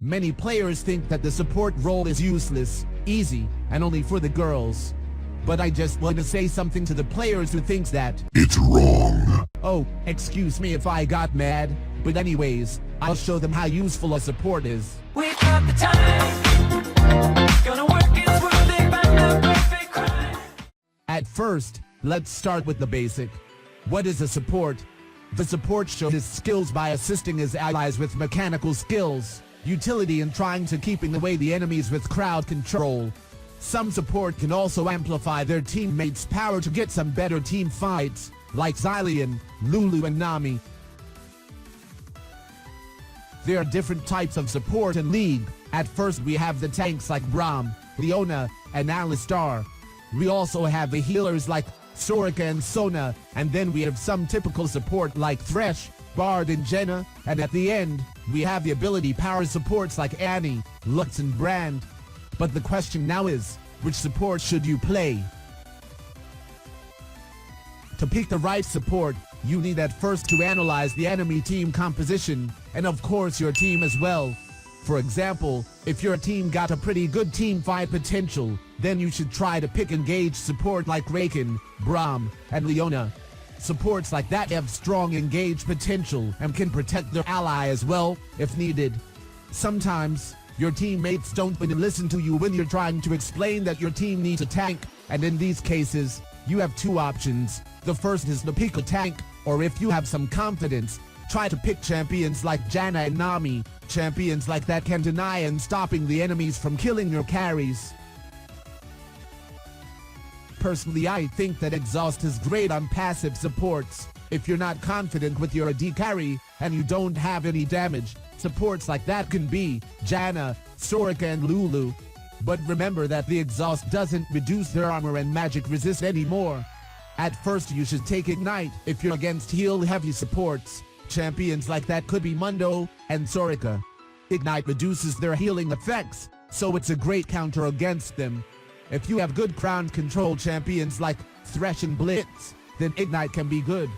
Many players think that the support role is useless, easy, and only for the girls. But I just want to say something to the players who thinks that it's wrong. Oh, excuse me if I got mad, but anyways, I'll show them how useful a support is. We've got the time. Gonna work it's worth it, but the perfect crime. At first, let's start with the basic. What is a support? The support shows his skills by assisting his allies with mechanical skills, utility and trying to keeping away the enemies with crowd control. Some support can also amplify their teammates' power to get some better team fights, like Xylian, Lulu and Nami. There are different types of support in League. At first we have the tanks like Braum, Leona, and Alistar. We also have the healers like Soraka and Sona, and then we have some typical support like Thresh, Bard and Jenna, and at the end, we have the ability power supports like Annie, Lux and Brand. But the question now is, which support should you play? To pick the right support, you need at first to analyze the enemy team composition, and of course your team as well. For example, if your team got a pretty good team fight potential, then you should try to pick engaged support like Raken, Braum, and Leona. Supports like that have strong engaged potential and can protect their ally as well, if needed. Sometimes, your teammates don't want to listen to you when you're trying to explain that your team needs a tank, and in these cases, you have two options. The first is to pick a tank, or if you have some confidence, try to pick champions like Janna and Nami. Champions like that can deny and stopping the enemies from killing your carries. Personally, I think that Exhaust is great on passive supports. If you're not confident with your AD carry, and you don't have any damage, supports like that can be Janna, Soraka and Lulu. But remember that the Exhaust doesn't reduce their armor and magic resist anymore. At first you should take Ignite if you're against heal-heavy supports. Champions like that could be Mundo and Soraka. Ignite reduces their healing effects, so it's a great counter against them. If you have good crown control champions like Thresh and Blitz, then Ignite can be good.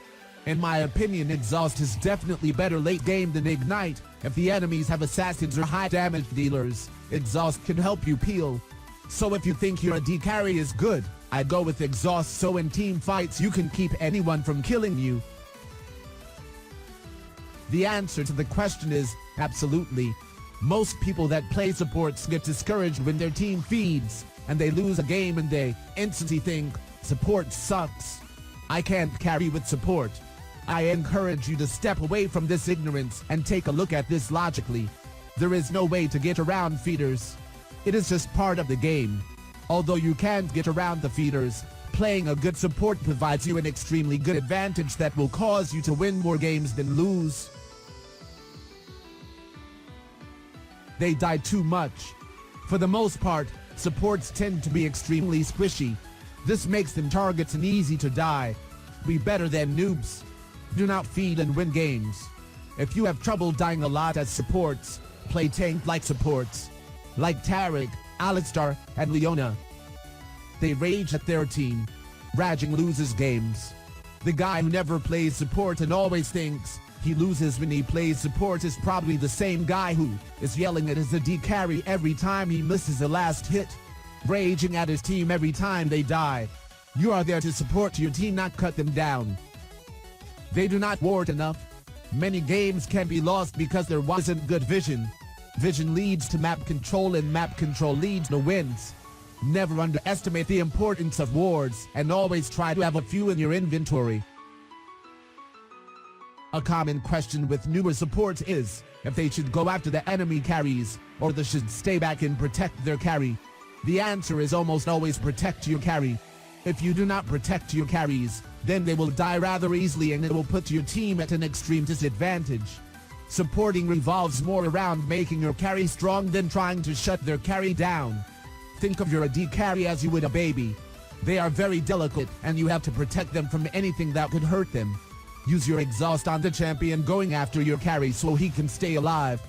In my opinion, Exhaust is definitely better late game than Ignite. If the enemies have assassins or high damage dealers, Exhaust can help you peel. So if you think your AD carry is good, I'd go with Exhaust so in team fights you can keep anyone from killing you. The answer to the question is, absolutely. Most people that play supports get discouraged when their team feeds, and they lose a game and they instantly think, support sucks. I can't carry with support. I encourage you to step away from this ignorance and take a look at this logically. There is no way to get around feeders. It is just part of the game. Although you can't get around the feeders, playing a good support provides you an extremely good advantage that will cause you to win more games than lose. They die too much. For the most part, supports tend to be extremely squishy. This makes them targets and easy to die. Be better than noobs. Do not feed and win games. If you have trouble dying a lot as supports, play tank-like supports, like Taric, Alistar, and Leona. They rage at their team. Raging loses games. The guy who never plays support and always thinks he loses when he plays support is probably the same guy who is yelling at his AD carry every time he misses the last hit, raging at his team every time they die. You are there to support your team, not cut them down. They do not ward enough. Many games can be lost because there wasn't good vision. Vision leads to map control and map control leads to wins. Never underestimate the importance of wards and always try to have a few in your inventory. A common question with newer supports is if they should go after the enemy carries or they should stay back and protect their carry. The answer is almost always protect your carry. If you do not protect your carries, then they will die rather easily and it will put your team at an extreme disadvantage. Supporting revolves more around making your carry strong than trying to shut their carry down. Think of your AD carry as you would a baby. They are very delicate and you have to protect them from anything that could hurt them. Use your Exhaust on the champion going after your carry so he can stay alive.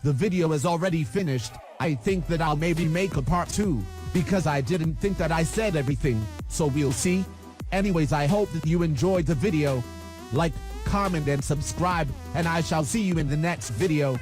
The video is already finished. I think that I'll maybe make a part 2, because I didn't think that I said everything, so we'll see. Anyways, I hope that you enjoyed the video. Like, comment, and subscribe, and I shall see you in the next video.